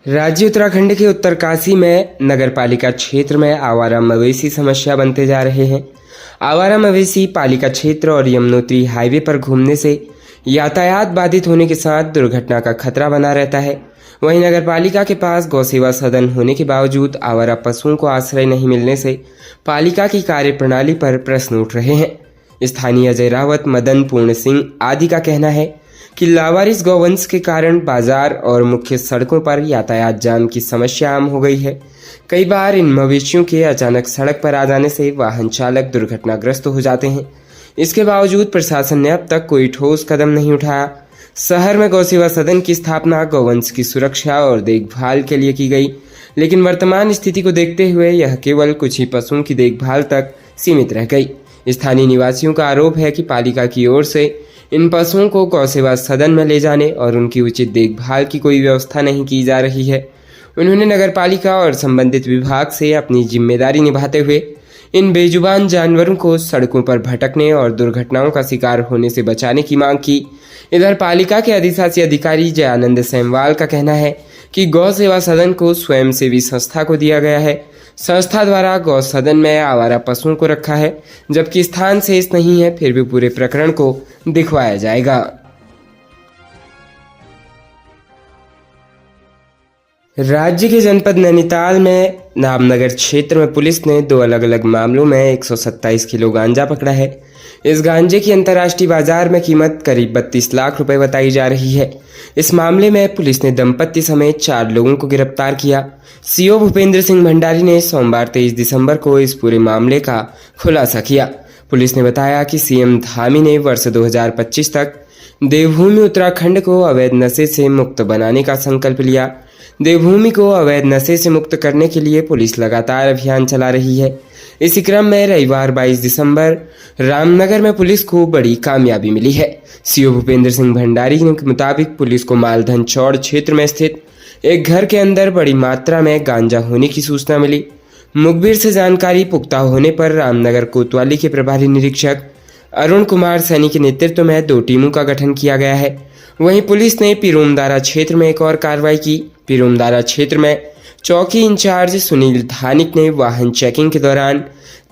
राज्य उत्तराखंड के उत्तरकाशी में नगरपालिका क्षेत्र में आवारा मवेशी समस्या बनते जा रहे हैं। आवारा मवेशी पालिका क्षेत्र और यमुनोत्री हाईवे पर घूमने से यातायात बाधित होने के साथ दुर्घटना का खतरा बना रहता है। वहीं नगरपालिका के पास गौसेवा सदन होने के बावजूद आवारा पशुओं को आश्रय नहीं मिलने से पालिका की कार्यप्रणाली पर प्रश्न उठ रहे हैं। स्थानीय अजय रावत, मदन पूर्ण सिंह आदि का कहना है कि लावारिस गौवंश के कारण बाजार और मुख्य सड़कों पर यातायात जाम की समस्या आम हो गई है। कई बार इन मवेशियों के अचानक सड़क पर आ जाने से वाहन चालक दुर्घटनाग्रस्त हो जाते हैं। इसके बावजूद प्रशासन ने अब तक कोई ठोस कदम नहीं उठाया। शहर में गौसेवा सदन की स्थापना गौवंश की सुरक्षा और देखभाल के लिए की गई, लेकिन वर्तमान स्थिति को देखते हुए यह केवल कुछ ही पशुओं की देखभाल तक सीमित रह गई। स्थानीय निवासियों का आरोप है कि पालिका की ओर से इन पशुओं को गौसेवा सदन में ले जाने और उनकी उचित देखभाल की कोई व्यवस्था नहीं की जा रही है। उन्होंने नगरपालिका और संबंधित विभाग से अपनी जिम्मेदारी निभाते हुए इन बेजुबान जानवरों को सड़कों पर भटकने और दुर्घटनाओं का शिकार होने से बचाने की मांग की। इधर पालिका के अधिशासी अधिकारी जयानंद सेमवाल का कहना है कि गौ सेवा सदन को स्वयंसेवी संस्था को दिया गया है। संस्था द्वारा गौ सदन में आवारा पशुओं को रखा है, जबकि स्थान शेष नहीं है। फिर भी पूरे प्रकरण को दिखवाया जाएगा। राज्य के जनपद नैनीताल में नामनगर क्षेत्र में पुलिस ने 2 अलग अलग मामलों में 127 किलो गांजा पकड़ा है। इस गांजे की अंतर्राष्ट्रीय बाजार में कीमत करीब 32 लाख रुपए बताई जा रही है। इस मामले में पुलिस ने दंपत्ति समेत 4 लोगों को गिरफ्तार किया। सीओ भूपेंद्र सिंह भंडारी ने सोमवार 23 दिसंबर को इस पूरे मामले का खुलासा किया। पुलिस ने बताया कि सीएम धामी ने वर्ष 2025 तक देवभूमि उत्तराखंड को अवैध नशे से मुक्त बनाने का संकल्प लिया। देवभूमि को अवैध नशे से मुक्त करने के लिए पुलिस लगातार अभियान चला रही है। इसी क्रम में रविवार 22 दिसंबर रामनगर में पुलिस को बड़ी कामयाबी मिली है। सीओ भूपेंद्र सिंह भंडारी के मुताबिक पुलिस को मालधन चौड़ क्षेत्र में स्थित एक घर के अंदर बड़ी मात्रा में गांजा होने की सूचना मिली। मुखबिर से जानकारी पुख्ता होने पर रामनगर कोतवाली के प्रभारी निरीक्षक अरुण कुमार सैनी के नेतृत्व में 2 टीमों का गठन किया गया है। वहीं पुलिस ने पिरोमदारा क्षेत्र में एक और कार्रवाई की। पिरोमदारा क्षेत्र में चौकी इंचार्ज सुनील धानिक ने वाहन चेकिंग के दौरान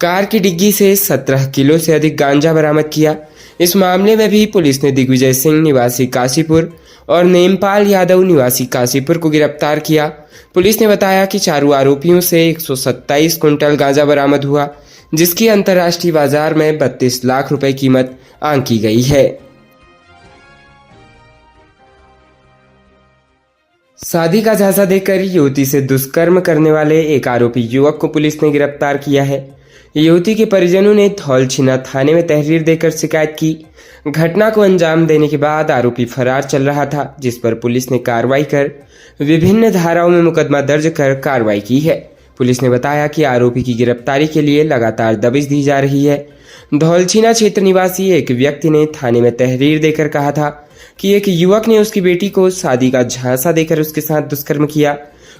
कार की डिग्गी से 17 किलो से अधिक गांजा बरामद किया। इस मामले में भी पुलिस ने दिग्विजय सिंह निवासी काशीपुर और नेमपाल यादव निवासी काशीपुर को गिरफ्तार किया। पुलिस ने बताया कि चारों आरोपियों से 127 कुंटल गांजा बरामद हुआ, जिसकी अंतर्राष्ट्रीय बाजार में 32 लाख रुपए कीमत आंकी गई है। शादी का झांसा देकर युवती से दुष्कर्म करने वाले एक आरोपी युवक को पुलिस ने गिरफ्तार किया है। युवती के परिजनों ने धौलछीना थाने में तहरीर देकर शिकायत की। घटना को अंजाम देने के बाद आरोपी फरार चल रहा था, जिस पर पुलिस ने कार्रवाई कर विभिन्न धाराओं में मुकदमा दर्ज कर कार्रवाई की है। पुलिस ने बताया कि आरोपी की गिरफ्तारी के लिए लगातार दबिश दी जा रही है। धौलछीना क्षेत्र निवासी एक व्यक्ति ने थाने में तहरीर देकर कहा था कि एक युवक ने उसकी बेटी को शादी का झांसा देकर उसके साथ दुष्कर्म किया।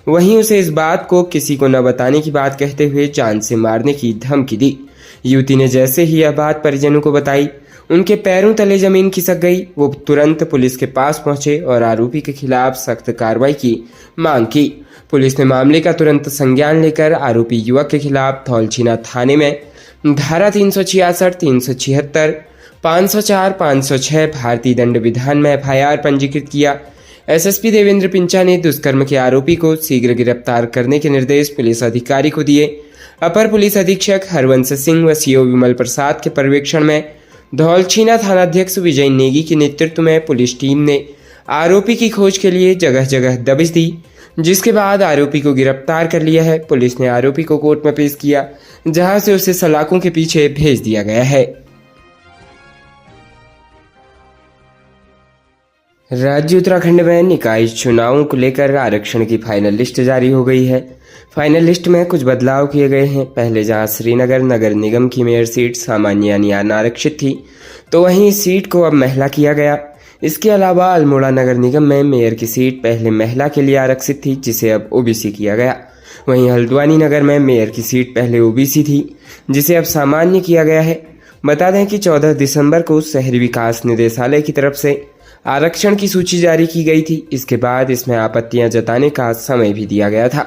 वहीं उसे इस बात को किसी को न बताने की बात कहते हुए जान से मारने की धमकी दी। युवती ने जैसे ही यह बात परिजनों को बताई, उनके पैरों तले जमीन खिसक गई। वो तुरंत पुलिस के पास पहुंचे और आरोपी के खिलाफ सख्त कार्रवाई की मांग की। पुलिस ने मामले का तुरंत संज्ञान लेकर आरोपी युवक के खिलाफ धौलछीना थाने में धारा 366, 376, 504, 506 भारतीय दंड विधान में एफआईआर पंजीकृत किया। एसएसपी देवेंद्र पिंचा ने दुष्कर्म के आरोपी को शीघ्र गिरफ्तार करने के निर्देश पुलिस अधिकारी को दिए। अपर पुलिस अधीक्षक हरवंश सिंह व सीओ विमल प्रसाद के पर्यवेक्षण में धौलछीना थानाध्यक्ष विजय नेगी के नेतृत्व में पुलिस टीम ने आरोपी की खोज के लिए जगह जगह दबिश दी, जिसके बाद आरोपी को गिरफ्तार कर लिया है। पुलिस ने आरोपी को कोर्ट में पेश किया, जहां से उसे सलाखों के पीछे भेज दिया गया है। राज्य उत्तराखंड में निकाय चुनावों को लेकर आरक्षण की फाइनल लिस्ट जारी हो गई है। फाइनल लिस्ट में कुछ बदलाव किए गए हैं। पहले जहां श्रीनगर नगर निगम की मेयर सीट सामान्य यानी अनारक्षित थी, तो वहीं इस सीट को अब महिला किया गया। इसके अलावा अल्मोड़ा नगर निगम में मेयर की सीट पहले महिला के लिए आरक्षित थी, जिसे अब ओबीसी किया गया। वहीं हल्द्वानी नगर में मेयर की सीट पहले ओबीसी थी, जिसे अब सामान्य किया गया है। बता दें कि 14 दिसंबर को शहरी विकास निदेशालय की तरफ से आरक्षण की सूची जारी की गई थी। इसके बाद इसमें आपत्तियां जताने का समय भी दिया गया था।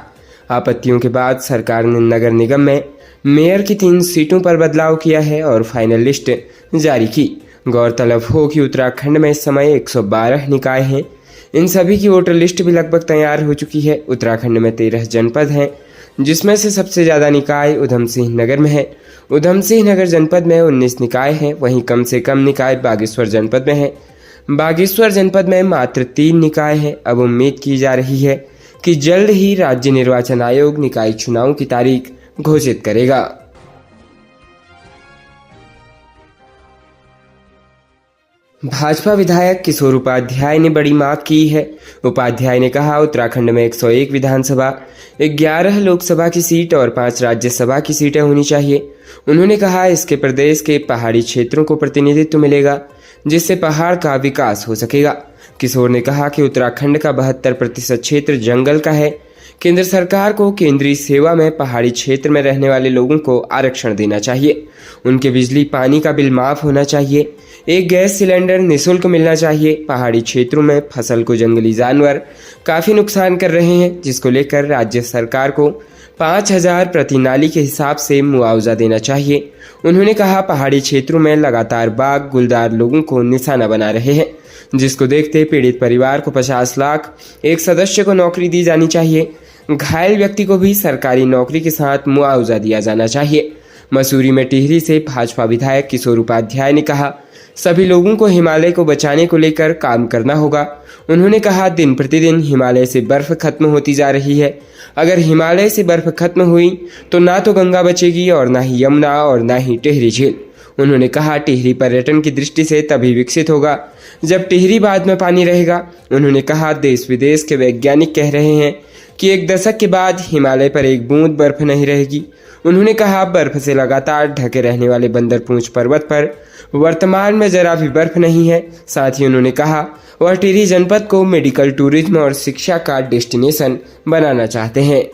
आपत्तियों के बाद सरकार ने नगर निगम में मेयर की 3 सीटों पर बदलाव किया है और फाइनल लिस्ट जारी की। गौरतलब हो कि उत्तराखंड में इस समय 112 निकाय हैं। इन सभी की वोटर लिस्ट भी लगभग तैयार हो चुकी है। उत्तराखंड में 13 जनपद हैं, जिसमें से सबसे ज़्यादा निकाय उधम सिंह नगर में है। उधम सिंह नगर जनपद में 19 निकाय हैं, वहीं कम से कम निकाय बागेश्वर जनपद में है। बागेश्वर जनपद में मात्र 3 निकाय हैं। अब उम्मीद की जा रही है कि जल्द ही राज्य निर्वाचन आयोग निकाय चुनाव की तारीख घोषित करेगा। भाजपा विधायक किशोर उपाध्याय ने बड़ी मांग की है। उपाध्याय ने कहा, उत्तराखंड में 101 विधानसभा, 11 लोकसभा की सीट और 5 राज्यसभा की सीटें होनी चाहिए। उन्होंने कहा, इसके प्रदेश के पहाड़ी क्षेत्रों को प्रतिनिधित्व मिलेगा, जिससे पहाड़ का विकास हो सकेगा। किशोर ने कहा कि उत्तराखंड का 72% क्षेत्र जंगल का है। केंद्र सरकार को केंद्रीय सेवा में पहाड़ी क्षेत्र में रहने वाले लोगों को आरक्षण देना चाहिए। उनके बिजली पानी का बिल माफ होना चाहिए। एक गैस सिलेंडर निःशुल्क मिलना चाहिए। पहाड़ी क्षेत्रों में फसल को जंगली जानवर काफी नुकसान कर रहे हैं, जिसको लेकर राज्य सरकार को 5,000 प्रति नाली के हिसाब से मुआवजा देना चाहिए। उन्होंने कहा, पहाड़ी क्षेत्रों में लगातार बाघ गुलदार लोगों को निशाना बना रहे हैं, जिसको देखते पीड़ित परिवार को 50 लाख, एक सदस्य को नौकरी दी जानी चाहिए। घायल व्यक्ति को भी सरकारी नौकरी के साथ मुआवजा दिया जाना चाहिए। मसूरी में टिहरी से भाजपा विधायक किशोर उपाध्याय ने कहा, सभी लोगों को हिमालय को बचाने को लेकर काम करना होगा। उन्होंने कहा, दिन प्रतिदिन हिमालय से बर्फ खत्म होती जा रही है। अगर हिमालय से बर्फ खत्म हुई तो ना तो गंगा बचेगी और ना ही यमुना और ना ही टिहरी झील। उन्होंने कहा, टिहरी पर्यटन की दृष्टि से तभी विकसित होगा जब टिहरी बांध में पानी रहेगा। उन्होंने कहा, देश विदेश के वैज्ञानिक कह रहे हैं कि 1 दशक के बाद हिमालय पर एक बूंद बर्फ नहीं रहेगी। उन्होंने कहा, बर्फ से लगातार ढके रहने वाले बंदरपूंछ पर्वत पर वर्तमान में जरा भी बर्फ नहीं है। साथ ही उन्होंने कहा, वह टिहरी जनपद को मेडिकल, टूरिज्म और शिक्षा का डेस्टिनेशन बनाना चाहते हैं।